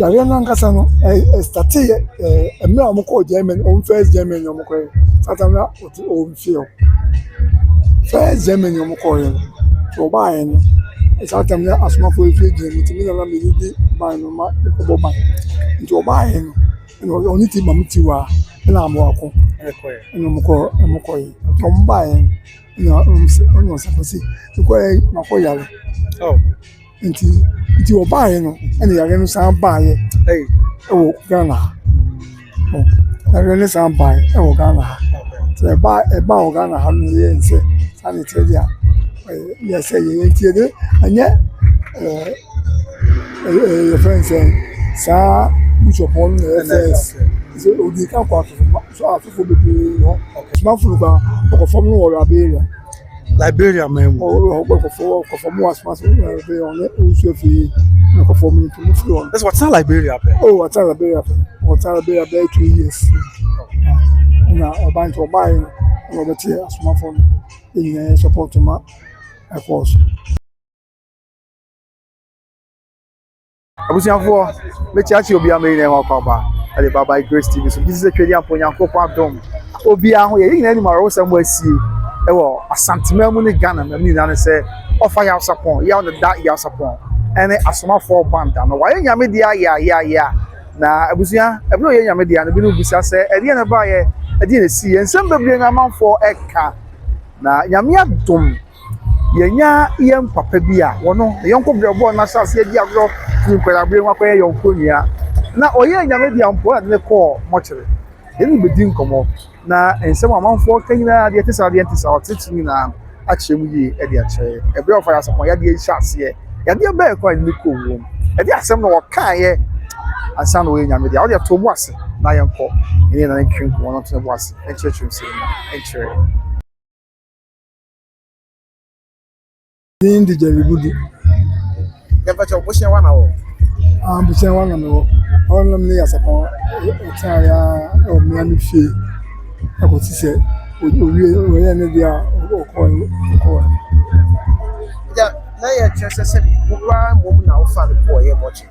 yare na nkasa no start emra amko German on first German amko satana o feel first German amko ye so buy no satana asma for free German ti na me di buy no ma ko buy nti buy no oni ti mamti wa na amo akọ eno mko ye to buy no saposi ko na ko yare nti o buy no ene yare no san buy o Ghana yare no san buy o Ghana so e ba o Ghana ha no ye nse sanitary a ye say ye nti de anya your friend say sa bishop on FS so odi ka kwa so afofo bebre no so afofo ba ko form no Liberia man ko form was mass be on also fi ko form to flow that's what's Liberia what's Liberia be 2 years na oban to buy no be asma for in support ma of course abusiafo mechiachi obi amei na wakwa ale baba Grace TV so this is a twedi amponya kokwa dom obi aho ye yin ani maro sam wasie ewo asantema mu ne Ghana na ni na se offer ya support ya on that ya support ene asoma for band na waye nyame dia ya na abusia ebro ye nyame dia na bi no busia se ede na ba ye ede na si ensem bebre na manfo eka na nyame adom yenya yem papa bi a wono yonko brebo na sase di agro ni kwara bre nwa kwaye yonko nia na oye nyame di ampo na ne ko mochire yeni bedi nkomo na ensem amanfo kanyina de tesa otiti na achemu yi e de ache ebre ofa ya sapon ya de hyase ya de be ko ni ko wo e de asem no woka ye ansa no oye nyame di a de to mu ase na yenko ene na ntwin ko no to mu ase enchechum se enchire Ndi Jelibudi. Kepacho bushia wana wo. Bushia wana no. Ono mni ya sapon ya o miami fi. Ako tise oye ne dia ko. Ja, na ya chese se kwa mom na ofa le po ye mochi.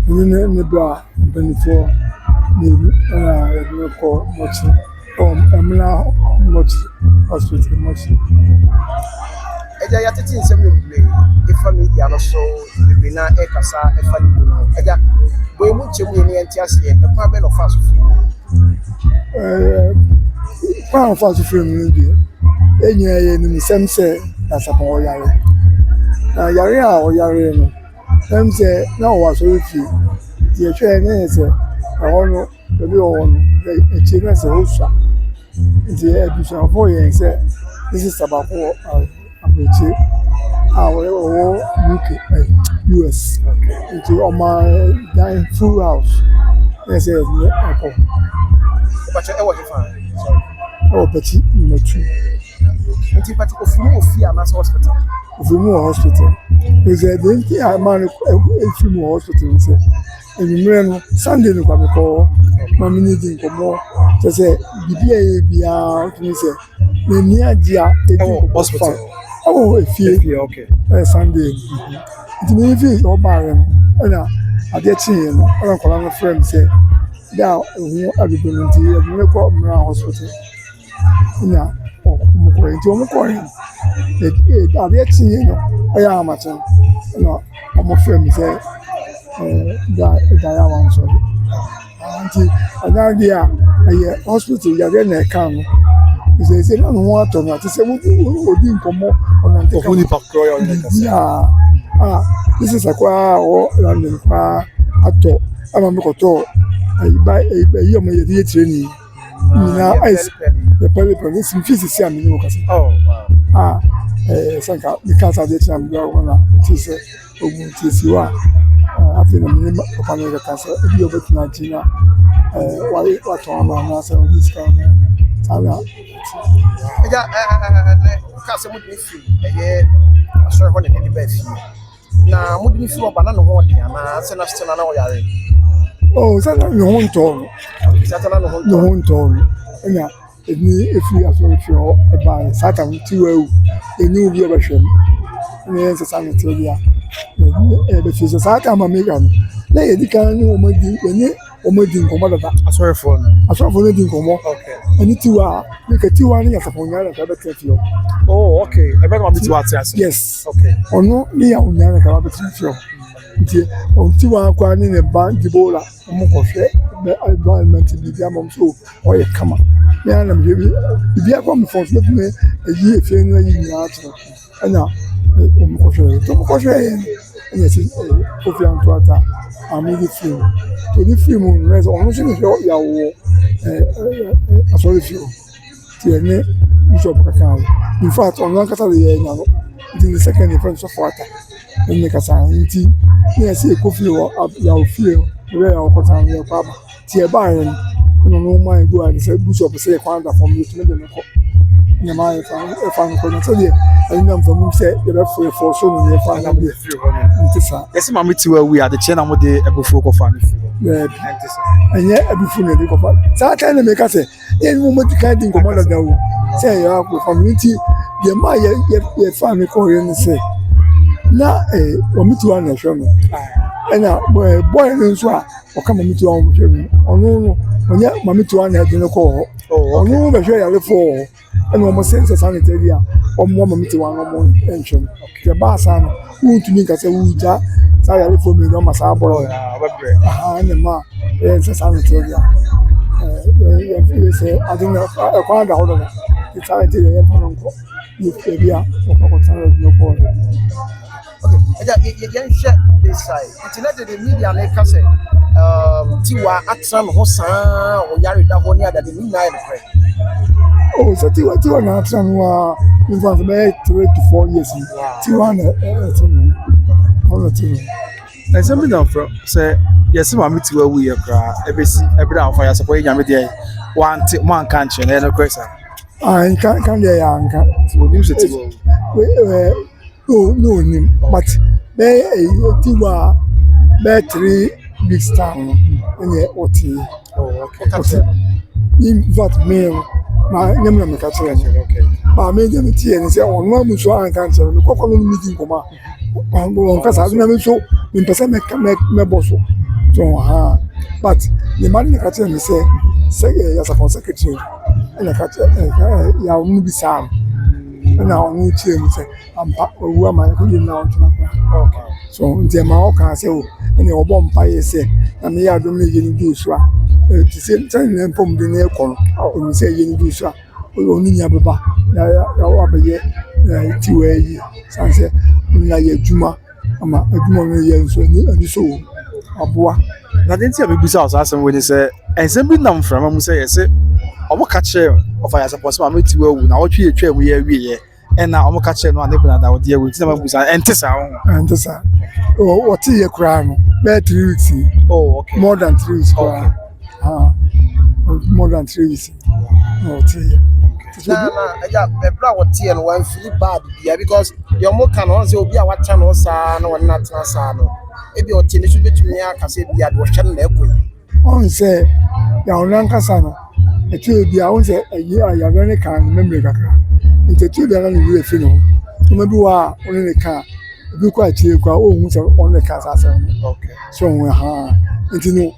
Ne bra benefo ni na ko mochi. Emna mochi hospital mochi. Eja ya tete nsem yo play e family ano so be na e kasa e family no eja boy mu chemu ni entiase e kwa be no fast kwa fast food ni bi enye ye ni nsem se na sapon yare na yare a o yare no nsem se na o wa so fi ye hwe ne se ono be o no e chi na se o sha nti e bi so for ye se this is about abuchi our UK US into my dining full house yes okay but e what fine sorry oh but number 2 nti but ofimu amass hospital hospital is a dey man ofimu hospital say enumere no Sunday no kwa me ko mami ni din komo say bibia e bia otumi say na ni agia hospital okay Sunday it me fi o bare no na ade chi no ona kola no friend say da hu abibu nti e me ko mra hospital na mo ko nti mo ko ade chi no ya amache na mo friend say da ya wan so nti ana dia e hospital ya de na kan no c'est là nous attendons c'est vous odi nkomo on entend on pas croire this is quoi o la ne pas ato ama me ko to ayi o me ye training na ice the pele sim fisi si ami no kasa sanka mi kasa de cham go na tise ogun tisi wa afi na mi papa no kasa ebi obetina jina wa to ama na se on this camera ala eja kase mu di fi eye asore ho ne di ba fi na mu di fi oba na no ho di na se na stena na o yare sana no ho nto satana no ho nto enya ni efi asore fi o ba satan ti wa eni obi o ba hwem ni ense sanity bia be fi so sa ka ma me ga no na ye di kan ni o ma di nkomo dada Sorry for no. aso fo no di nkomo Okay. ani tiwa me ka tiwa ni ya sapon nya na ka be tre fi o Oh, okay. I better want to what yes. yes Okay. ono ni ya unya na ka be tre fi o nti on tiwa kwa ni ne ban dibola mo ko hwe be environment bi bia mo so o ye kama me ana me bi akwa me fon so me yi efe no yi nya atro ana o mo ko hwe to mo ko hwe ene si Kofi Anto Atta ami di film to di film no so ono se ni ya wo asori film ti ene bishop Kakao in fact ono kata de ye nya no the second difference of water ene kasa nti na se Kofi wo ya o film we ya o kota ya baba ti e ba yen no my go and say bishop say kwanda from you to me de ko na my fan ko na so de ani na mfamu say ye be for so no ye fan na be nti sa Yes, mama tiwa we are the chain am de ebufo ko fa me. enye abifu na de ko fa sa ka na me ka say ye mo mo kan din ko mo da dawo say ya ko community ye ma ye fan ko ye ni say na o mi tiwa na hwe no ena boy no so a o ka mo mi tiwa mo hwe no ono onye ma mi tiwa na de ko ono be hwe ya le fo ena o mo sense sanity dia o mo ma mi tiwa no mo enhwe ke ba sa no untumi ka say uja sa ya le fo mi no ma sa boro ene ma sense sanity dia say I think I quite da hodo it's sanity ya fa no ko ni ke bia o ko sanity no ko Okay, you share this side. Internet the media like I say, Tiwa Atram Hosan or Yari Dahonia that the midnight friend. oh so tiwa na atran wa in fact be 3 to 4 years tiwa na ono tiwa Na se me don from say yes mama tiwa we ya kra ebesi ebra on fire support nya me dey one kan che na no kwesa. ah kan dey ya nka So nim se tiwa. no nim but be tiwa be 3 big star no ene oti Oh, okay. in fact me ma nyam na me ka chere ni Okay. ba me je me tie ni se ono amuso an kan chere me kokko no meeting koma on ka sa na me so me pese me boso so ha but the man ka chere me say ya sa secretary ena ka ya onu bi sa na onu tie me say ampa owu ama ko yin na on tuna Okay. so nti ma o ka say o ene obo mpa ye say na me ya do me ye ni do so a ti se tan na pom de na ekọ no o mi say ye ni do so a o ni nya beba ya wa be ye ti we yi san say na ye juma ama adwuma no ye nso ni so aboa Na den ti abibisa o asem we ni say ensem bi nam from am say yes omo ka che of fire support mama tiwa wu na wotwe etwa mu ye wie ye ena omo ka che no ane bna da wode awu ti na mabusa entesa ho. and sa o ti ye kra no be 3 weeks Oh, okay. more than 3 weeks kra more than 3 weeks o ti ye Yeah, Bebra what tea and one feel bad yeah, because your more can also be our channel san or not san. If your tin should be to me, I can say be at what channel. on say ya onan kasa no etu bi a on say ya very kan memory kakra nti etu bi na ni we fi no no bi wa on ne ka bi kwa tie kwa o hu say on ne ka sa sa no Okay. so we ha nti no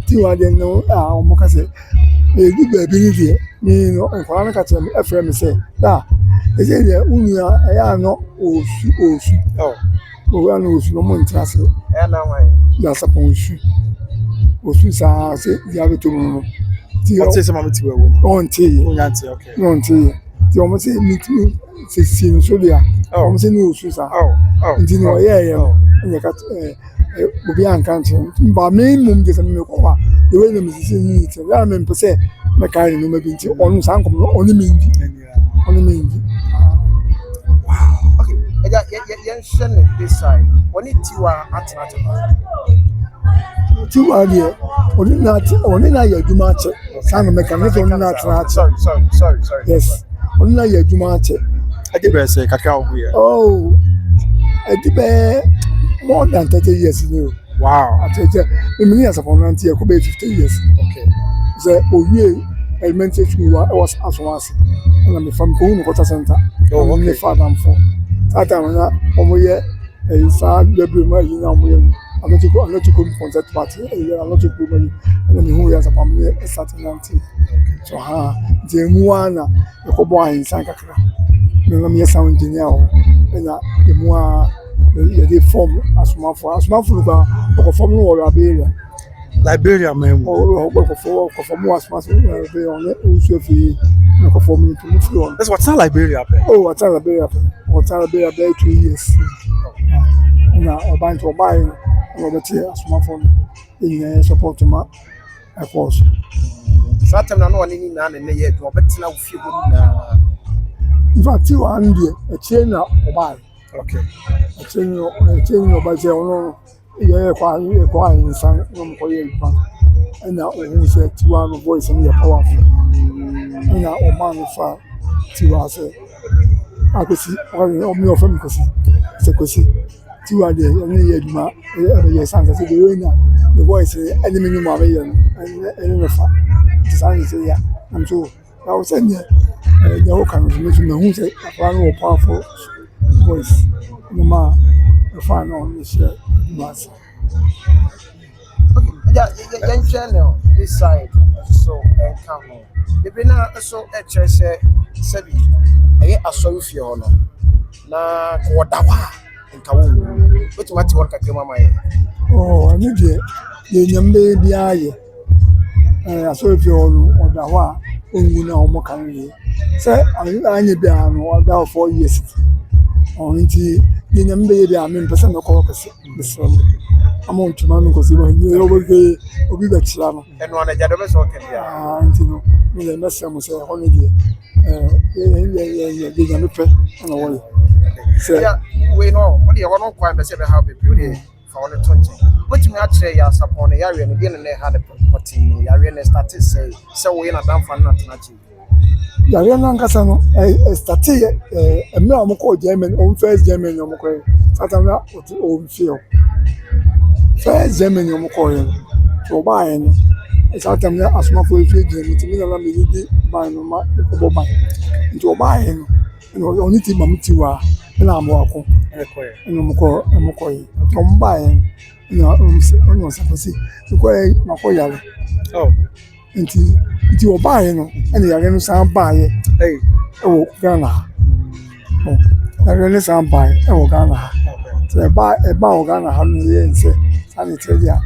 ti wa de no a o mo ka say du ba bi ni die ni no kwa na ka tell me efre me say da e say de unu ya no osu Oh. o ya no osu no mo ntra se And now I ya sa pon osu sa se ya be to no ti What say mama tiwa wu? on ti Unyanti, okay. no ti ti o mo se mi ti se si no so dia o mo se ni osu sa Oh. nti no ye e ka obi an kan ti ba me mum de se me ko wa the way me se ni ti ya me pese me ka ni no me bi nti onu san kom no oni me ndi okay. Yeah, share this side. When it Tiwa Atma. ti wa de oni na ya djuma che san me ka me so oni na tra che Sorry. yes oni na ya djuma che Ade be say kakra wo here. oh edi be more than 30 years ni o Wow. atete me ni as for 90 e ko be 50 years Okay. say owie elementary school was aswasi na me fam ko no kota center Oh, okay. me father am for sata na omo ye saa bebree mu ayi na mo yɛ anɔtiko concert party ɛyɛ anɔtiko mu ayi ɛna ne ho yɛ asapam ne start 19 so ha nti emu a na ɛkɔbɔ ahensan kakra na nam yɛ sound engineer hɔ ɛna emu a yɛde form asomafo no ba ɔkɔ form no wɔ Liberia man. ɔkɔ form asomafo ɛbɛ ɔne osu efi na ɔkɔ form no to free on That's what's not Liberia pe. oh what's Liberia bɛ 2 years na ɔba nti ɔba yi na ɔbɛte asomafo no ɛnyina yɛ support ma ɛkɔ so saa tɛm na no ɔne ni na ne yɛ adwuma ɔbɛtena wo fie hɔ nyinaa in fact ti wa deɛ akyire na ɔba yi Okay. akyire na ɔba sɛ ɔno yɛ kɔ ahensan na ɔmokɔ yɛ adwuma ɛna ɔhu sɛ tiwa no voice no yɛ powerful ɛna ɔma no fa tiwa sɛ akosi ɔme ɔfɛ me kosi sɛ kosi tiwa deɛ ɛne yɛ adwuma ɛbɛyɛ sansa sɛ deɛ na the voice ɛne me nim abɛyɛ no ɛne ne fa nti saa ne sɛ ya nam so na wo sɛ neɛ deɛ woka no so mesu mahu sɛ akora no wɔ powerful voice ne ma ɛfa na ɔno hyɛ adwuma ase yɛnhwɛ no this side so ɛnka ho bebree na nso ɛkyerɛ sɛ sɛbi ɛyɛ asɔre fie hɔ no na wɔda hɔ a nka wo wotumi ate hɔ no kakra mu ama yɛ ɛno deɛ yɛnyam bɛyɛ biara yɛ asɔre fie hɔ no ɔda hɔ a ɔnwu na ɔmo ka no yɛ sɛ anyɛ biara no ɔda hɔ 4 years nti yɛnyam bɛyɛ biara mempɛ sɛ mɛkɔ kɛsɛ mesrɛ mo ama ntoma no nkɔsi bɔ obi bɛkyerɛ no ɛno ana gya dɛ bɛ sɛ ɔka bia nti no meyɛ mɛsrɛ mo sɛ ɛhɔ no deɛ yɛnyame pɛ ɛna wɔyɛ sɛ wei no wode ɛhɔ no nkwan bɛ sɛ bɛhaw bebree wode fa wo no to nkyɛn wotumi akyerɛ yɛ asapɔn no yɛareɛ no deɛ ne na ɛha ne pɔtee yɛareɛ no starte sɛ woyɛ nadamfa no natena kyɛ yàrá náà nkasa no starte yɛ mmerɛ a wɔkɔɔ Germany first Germany wɔkɔɛ satan na ɔmfie hɔ first Germany wɔkɔɔyɛ no so ɔbaayɛ no satan na asomafo efie gyina mu nti mi nana mi di ban no ma ɛkɔbɔ ban nti ɔbaayɛ no ɛna ɔne ti maame ti wa ɛna amoako ɛna wɔkɔɔyɛ nti wɔn baayɛ no ɛna ɔsafo si nkɔyɛ nakɔ yare nti ɔbaayɛ no ɛna yare no san baayɛ ɛwɔ Ghana ha yare no san baayɛ ɛwɔ Ghana ha sɛ ɛba wɔ Ghana ha no yɛ nsɛ saa ne kyerɛ deɛ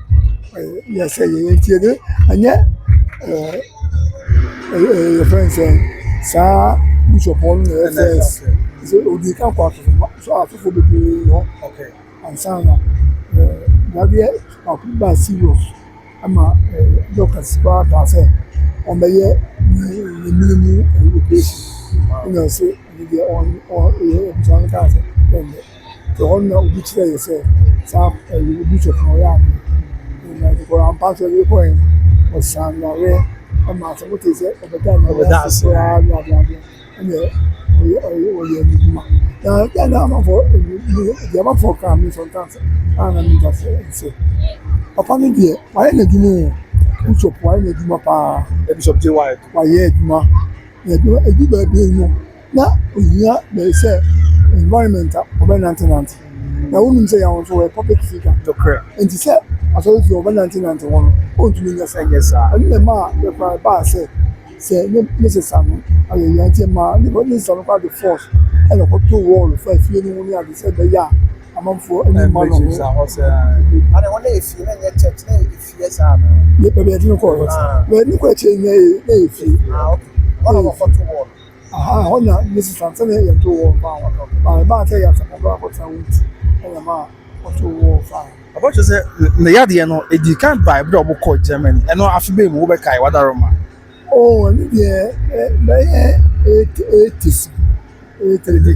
yɛ sɛ yɛyɛ ntie de ɛnyɛ yɛfrɛ nsɛ saa bishop hɔ no na yɛfrɛ sɛ odi ka kɔ afofo bebree hɔ ansa na yadeɛ baako ba serious ama doctors kora kaa sɛ ɔmbɛyɛ ne minimu operation ɛna sɛ ɛne deɛ ɔyɛ abusua no kaa sɛ ɛndɛ nti hɔ no na obi kyerɛ yɛ sɛ saa bishop na ɔyɛ ade na nkɔla mpa sɛ ɛde kɔɛ ɔsan yareɛ ama sɛ mote sɛ ɔbɛda ase koraa ne adeade ɛnɛ ɔyɛ anidwuma na yɛna amafoɔ deɛ amafoɔ kaa me sɔntanse ana meda sɛ papa no deɛ wayɛ n'adwuma o bishop wayɛ n'adwuma paa Bishop J. White. Wayɛ adwuma na edu baabi no na ohia bɛyɛ sɛ environment a ɔbɛnantenante na wonim sɛ yɛn nso wɔyɛ public figure nti sɛ asɔre fi ɔbɛnantenante hɔ no ɔntumi nyɛ saa ɛno na ɛma a yɛkora baa sɛ ne sesa no ayɛ yɛn nti ɛma ne sesa no kora de force ɛna kɔto wɔɔlo fa efie no ho ne ade sɛ bɛyɛ a amanfoɔ ɛne mma no ho ade wɔn yɛ fie na nyɛ church na yɛ fie saa no yɛ baabi ɛde no kɔɔ baabi ne kɔ akyire na yɛ fie ɔna wɔkɔto wɔɔlo hɔ na ne sesa sɛ ne yɛ to wɔɔlo fa baa sɛ yɛ asapɔbɔ akɔtena wɔn ti ɛna ma ɔto wɔɔlo fa About you say the yadeɛ no edi kan ba ebile ɔmo kɔ Germany ɛno afi bɛyɛ mu wɔbɛka wadaroma. Ne deɛ bɛyɛ 80s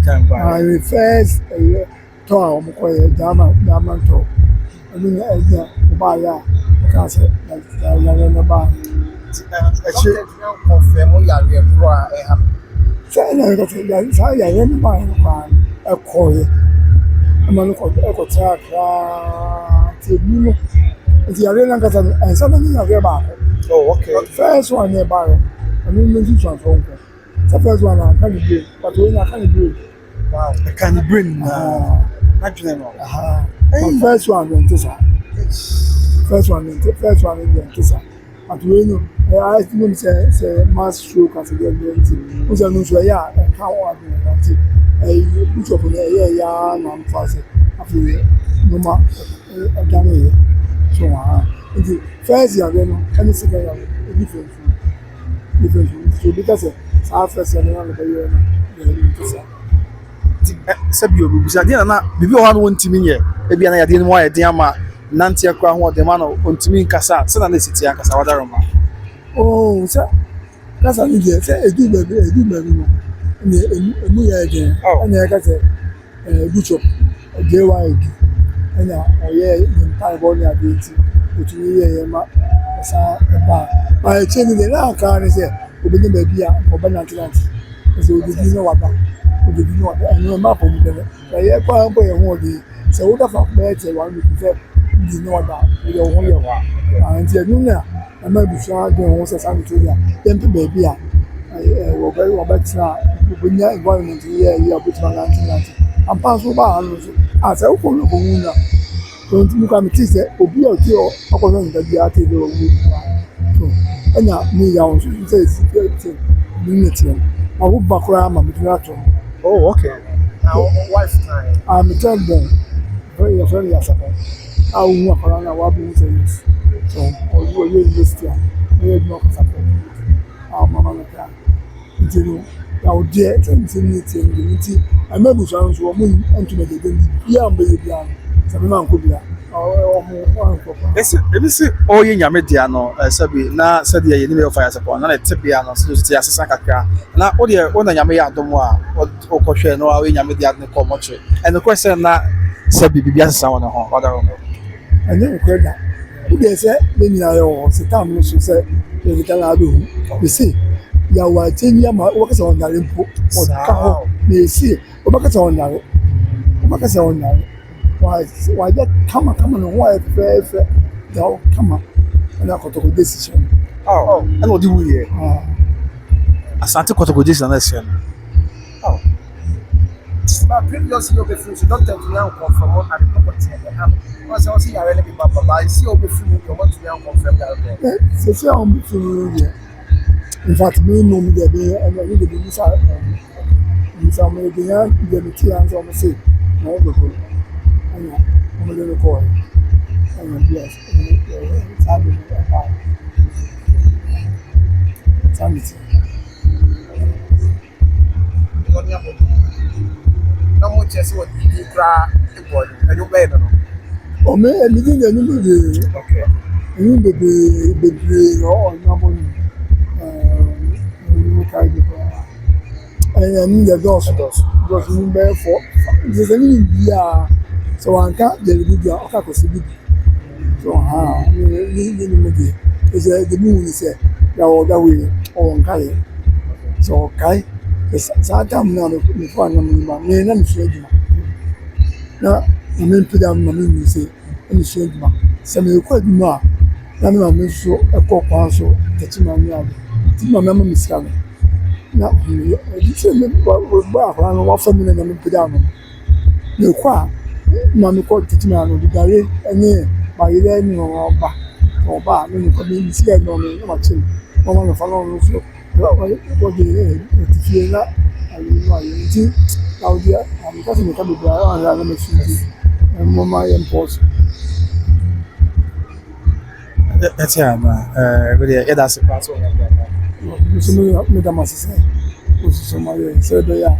kan ba. I first tɔ a wɔn kɔ yɛ German tɔ ɛno na ɛgyina ɔbaayɛ a ɔka sɛ yare no ba. ɛkyɛ kɔfɛ mo yareɛ koro a ɛha sɛ ɛna ɛkɔtɛ saa yare no ba yɛ paa ɛkɔɔyɛ ɛma no ɛkɔtɛ akraa ti ebi no nti yare no ankasa no ɛnsa na ne yare baako. Oh, okay. First one yɛ baayɛ ɛno no nso transfer nkɔ sɛ first one a aka ne brain but wɔn aka ne brain. Wow. Aka ne brain na. Not Juno. First one went to sir. First one went to sir. But we know, I even say mass stroke as a guarantee. Who's a new yeah, and how are you? A butcher for the yeah, non fast after the Noma Ghanaian. So, first year, then, and the second year, different. So, because our first year, the Sabio, because I didn't know, maybe one won't to me yet. Maybe I didn't want a diama, Nantia Crown, the man on to me in Casa, Southern City, and Casawadaroma. Oh, sir, that's an idiot. Say, a do baby. And we are again. Oh, and I got a butcher, a JY, and in California, which we are by changing the now car is here, we begin the beer for Banatlant. So, did you know what? We did not know map of the air quite a whole. So, what about better one we prefer? You know about your only one. And Januna, I might be sure I don't want to send to you. Then to baby, I will very well better when you're environment here, you are between 1990. And pass over as I open up a window. Don't look at me, teacher, or be a deal upon the Diati. And now, me, I was saying, unity. I will back around my material. Oh, okay. Now, wife time. I'm a child born. Very as a boy. I will walk around a wobbling things. So, or you will use this year. We had not support. Our mamma, you know, our dear and unity. I remember sounds were moving into the young baby. Some man could be. Let me see all in your mediano, Sabi, now said the enemy of fire upon, and a tipiano, so to Sasaka. Now, all your own Yamea Domoa, or Koshe, no, our Yamedian Comoche. And the question now, Sabi, be as someone at home. I never heard that. They said, then I was a time, she said, they can do. You see, you are 10 years, workers on the limpo, or the cow, may see, or workers on the workers on the why that come on, why fair, come on, and I got a decision. Oh, and what do we hear? I started to go this and Oh, but previously, you'll be free, so don't tell me I'm confirmed what the property and the ham. Once I see already be Papa, I see you'll be free, you want to be unconfirmed out there. So, I'm free. In fact, me know me there, and I need to be inside. Some of the young, the materials on the sea, no, the good. I'm a little boy. And yes, it's happening about sanity. No more just what you cry, and you better know. Oh, me, and you didn't Okay. You be or number. And I need the doors because we bear for there's a little beer. So I can't get a good job. So, the moon is there. That way, or on Kai. So, Kai, the Satam now, the fun of me, and I'm sure. Now, I mean, put down my meaning, say, and shake my some quite more. I'm not so a cock also, touching my yard. My mamma is coming. Now, you say, we're back around 1 family and put down. No, quite. Mammy called Titimano, the Gary, and then by then or bar, when you come in, see, I don't know much. One of our so what the fear that I will out there. I'm getting a couple of hours and Mama and Post. That's really that's a pass on. Madame say, which is my said they are.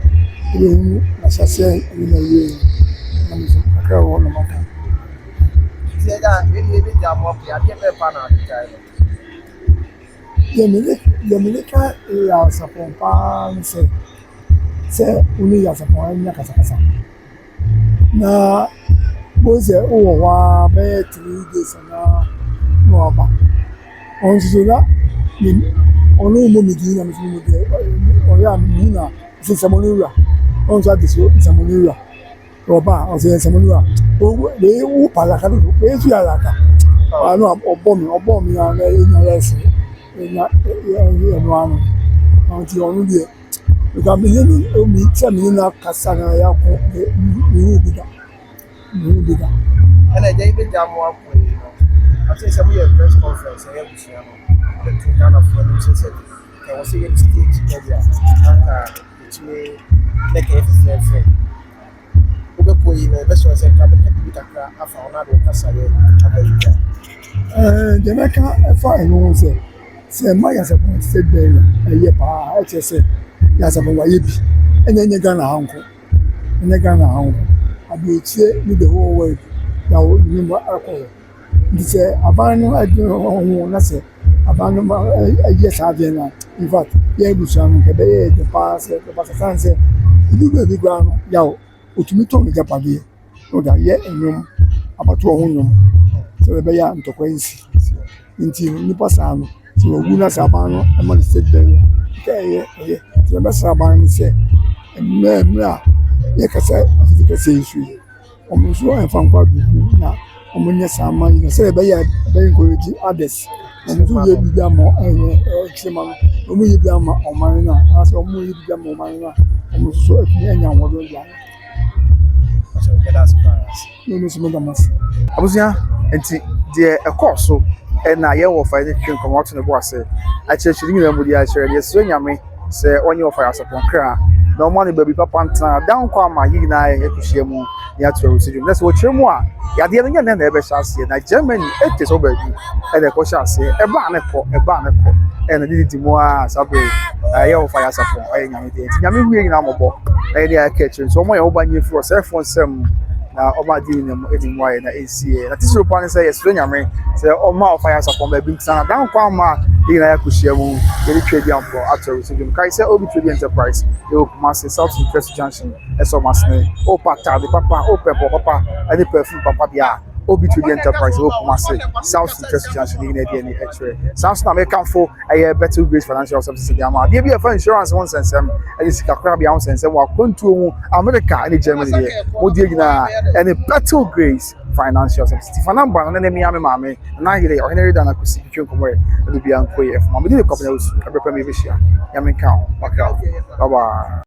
As I say, in a year. I can't want to matter. See that really jam up here. I get a pan out of the Milica is upon pan say, only as upon Yakasa. Now, was there over 3 days and no about. On Zula, only Mumidina, or Yamina, Samonura. On that is Samonura. Roba or say someone they who palaka where you are like I know or bombing and in a lesson in one until only because me tell me na kasana ya ko you be that no be that. And I gave it down more for you. I think some of your press conference, I have to say, the two kind of news said, I was saying stage area, which may make a friend. Ubeko yi na best was enka be kakra afa ona do kasa ye abayiga The American fire no say my as a state there a year pa I just say yes about why be and then you Ghana uncle and the Ghana uncle I be with the whole world now remember alcohol this abano I don't know say abano yes have in fact yeah bu shanu ke be the pass sense you be big ground yaw otumi ton the japade no da ye enum abato ho nyum so be ya ntokwa nsi nti nipa saa no so ogu na sabano e ma state there ke so be sabano se emra ye kasa kasa isu omo so en fan kwa bi na omo nya sama ni se be ya be encourage others omo so ye bi ama chema omo ye bi ama oman na aso omo ye bi ama oman na omo so anya wodo ya so that's fast no so me damas abusua enti de ekoso na ye wo fa ni twin komo to ne bo ase a chechiri nyina mu dia chere de so nyame se onye wo fa asopon kra na omo ne baby papa ntan dan kwa ma yi na ye kuhie mu ya to residu na se wo chere mu a ya de nya na ebe sha ase na Germany ete so baby e de ko sha ase e ba ne ko e na didi mu a sabe ye wo fa asopon e nyame de enti nyame hu ye nyina mobo e de akechere so omo ye wo ba nye fro se phone sem na ọba di ni mo edi mo aye na esie na tisoro pa ni say yes fre nyame say ọma of fire support ba bi ntan dan kwa ma yi na yakuhia mu ye di trade ampo after receiving kai say obi trade enterprise e o kuma say South Interest Junction e so masne o pata de papa o pepo papa ani perfume papa bia obi trade enterprise o kuma say South Interest Junction ni na dia ni etre South na make for aye better grace financial services dia ma dia bi for insurance won sensem e sika kra bia won sensem wa kontuo mu America and Germany dia mo dia gina any Battle Grace Financial Services. If I'm not going to be a mammy, and I hear ordinary than I could see you come away, it will be unquay. If I'm going to come out, I prepare me this year. Yamin count. Bye bye.